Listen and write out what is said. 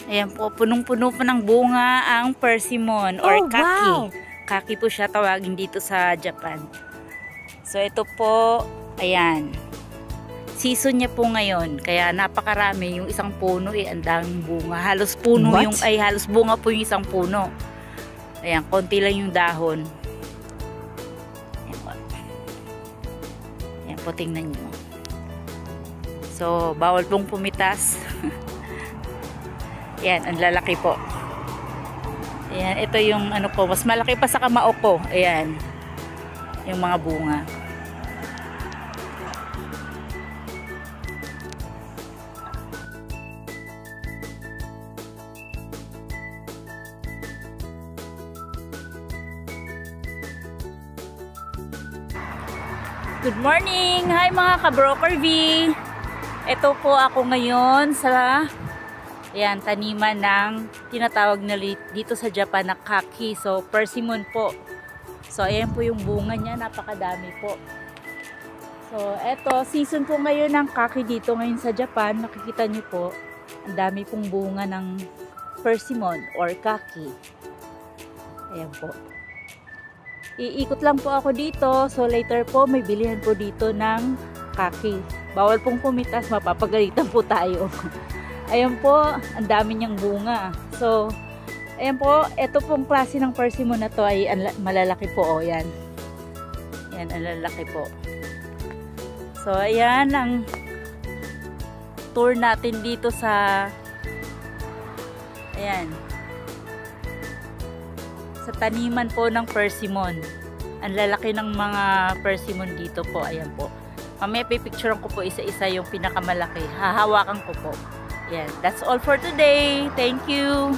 Ayan po, punong-puno po ng bunga ang persimmon or kaki. Wow! Kaki po siya tawagin dito sa Japan. So ito po, ayan. Season niya po ngayon, kaya napakarami. Yung isang puno ang daming bunga. Halos puno What? halos bunga po yung isang puno. Ayan, konti lang yung dahon. Ayan po. Ayan po, tingnan nyo. So, bawal pong pumitas. Ayan, ang lalaki po. Ayan, ito yung ano po, mas malaki pa sa kamao ko. Ayan, yung mga bunga. Good morning! Hi mga ka-Broker V! Ito po ako ngayon sa taniman ng tinatawag na dito sa Japan na kaki. So, persimmon po. So, ayan po yung bunga niya. Napakadami po. So, eto, season po ngayon ng kaki dito ngayon sa Japan. Makikita niyo po, ang dami pong bunga ng persimmon or kaki. Ayan po. Iikot lang po ako dito. So, later po, may bilihan po dito ng kaki. Bawal pong pumitas, mapapagalitan po tayo. Ayan po, ang dami niyang bunga. So, ayan po, ito pong klase ng persimmon na to ay malalaki po. O, yan. Yan, ang lalaki po. So, ayan ang tour natin dito sa sa taniman po ng persimmon. Ang lalaki ng mga persimmon dito po. Ayan po. Mamaya pipicturean ko po isa-isa yung pinakamalaki. Hahawakan ko po. Yan. That's all for today. Thank you.